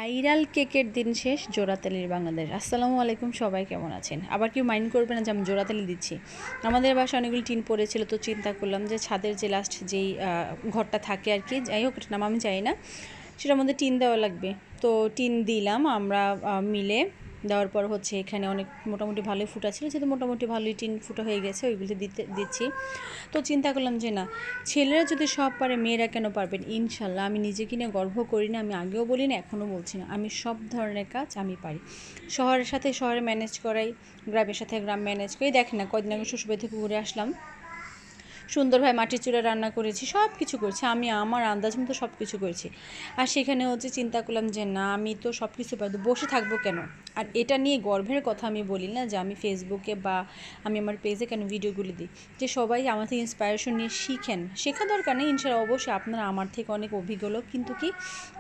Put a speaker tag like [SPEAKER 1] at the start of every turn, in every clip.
[SPEAKER 1] Viral কেকের দিন শেষ, জোড়াতালির বাংলাদেশ। আসসালামু আলাইকুম, সবাই কেমন আছেন? আবার কেউ মাইন্ড করবে না যে আমি জোড়াতালি দিচ্ছি। আমাদের বাসায় অনেকগুলো টিন পড়েছিল, তো চিন্তা করলাম যে ছাদের যে লাস্ট যেই ঘরটা থাকে আর কি, যাই হোক নাম আমি চাই না, সেটার মধ্যে টিন দেওয়া লাগবে। তো টিন দিলাম আমরা মিলে। দেওয়ার পর হচ্ছে এখানে অনেক মোটামুটি ভালোই ফুটা ছিল, যেহেতু মোটামুটি ভালোই টিন ফুটা হয়ে গেছে, ওইগুলো দিচ্ছি। তো চিন্তা করলাম যে না, ছেলেরা যদি সব পারে মেয়েরা কেন পারবেন? ইনশাল্লাহ। আমি নিজেকে নিয়ে গর্ব করি না, আমি আগেও বলি না, এখনও বলছি না, আমি সব ধরনের কাজ আমি পারি। শহরের সাথে শহরে ম্যানেজ করাই, গ্রামের সাথে গ্রাম ম্যানেজ করি। দেখেন না, কদিন আগে শ্বশুরবাড়ি থেকে ঘুরে আসলাম, সুন্দরভাবে মাটির চুলায় রান্না করেছি, সব কিছু করেছি, আমি আমার আন্দাজ মতো সব কিছু করেছি। আর সেখানে হচ্ছে চিন্তা করলাম যে না, আমি তো সব কিছু পারি, বসে থাকবো কেন? আর এটা নিয়ে গর্বের কথা আমি বলি না যে আমি ফেসবুকে বা আমি আমার পেজে কেন ভিডিওগুলো দিই, যে সবাই আমার থেকে ইন্সপায়ারেশন নিয়ে শিখেন। শেখা দরকার নেই, ইনশাল্লাহ অবশ্যই আপনারা আমার থেকে অনেক অভিজ্ঞ লোক, কিন্তু কি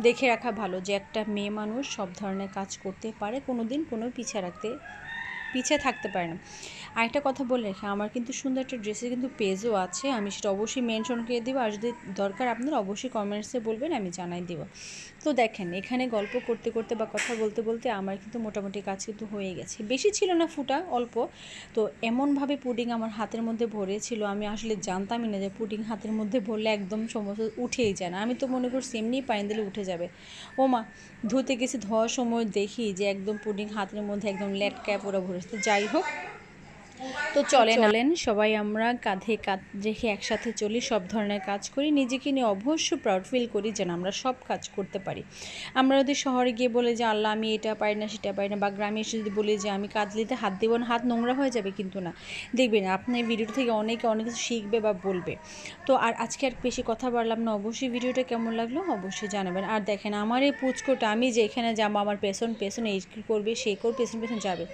[SPEAKER 1] দেখে রাখা ভালো যে একটা মেয়ে মানুষ সব ধরনের কাজ করতে পারে, কোনো দিন কোনো পিছিয়ে থাকতে পারে না। আরেকটা কথা বলে রেখে, আমার কিন্তু সুন্দর একটা ড্রেসের কিন্তু পেজও আছে, আমি সেটা অবশ্যই মেনশন করে দেবো। আর যদি দরকার আপনারা অবশ্যই কমেন্টসে বলবেন, আমি জানাই দেবো। তো দেখেন, এখানে গল্প করতে করতে বা কথা বলতে বলতে আমার কিন্তু মোটামুটি কাজ কিন্তু হয়ে গেছে। বেশি ছিল না, ফুটা অল্প। তো এমনভাবে পুডিং আমার হাতের মধ্যে ভরেছিল, আমি আসলে জানতামই না যে পুডিং হাতের মধ্যে ভরলে একদম সমস্ত উঠেই যায় না। আমি তো মনে করছি এমনিই পানি দিলে উঠে যাবে। ও মা, ধুতে গেছি, ধোয়ার সময় দেখি যে একদম পুডিং হাতের মধ্যে একদম লেটকায় পুরো ভরেছে। যাই হোক, তো চলেন সবাই আমরা কাঁধে কাঁধ রেখে একসাথে চলি, সব ধরনের কাজ করি, নিজেকে নিয়ে অবশ্য প্রাউড ফিল করি যেন আমরা সব কাজ করতে পারি। আমরা যদি শহরে গিয়ে বলে যে আল্লাহ আমি এটা পারি না সেটা পারি না, বা গ্রামে এসে যদি বলি যে আমি কাজলিতে হাত দেবো না, হাত নোংরা হয়ে যাবে, কিন্তু না, দেখবেন আপনি এই ভিডিওটা থেকে অনেকে অনেক কিছু শিখবে বা বলবে। তো আর আজকে আর বেশি কথা বাড়লাম না, অবশ্যই ভিডিওটা কেমন লাগলো অবশ্যই জানাবেন। আর দেখেন আমার এই পুচকোটা, আমি যেখানে যাবো আমার পেছনে এই করবে, সে করবে, পেছন যাবে,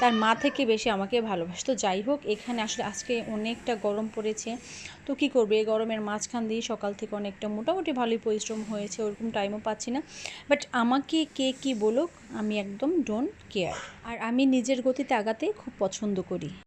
[SPEAKER 1] তার মা থেকে বেশি আমাকে ভালোবাসে। তো যাই হোক, এখানে আসলে আজকে অনেকটা গরম পড়েছে, তো কী করবে, এই গরমের মাঝখান দিয়ে সকাল থেকে অনেকটা মোটামুটি ভালোই পরিশ্রম হয়েছে, ওরকম টাইমও পাচ্ছি না। বাট আমাকে কে কী বলুক, আমি একদম ডোন্ট কেয়ার। আর আমি নিজের গতিতে আগাতে খুব পছন্দ করি।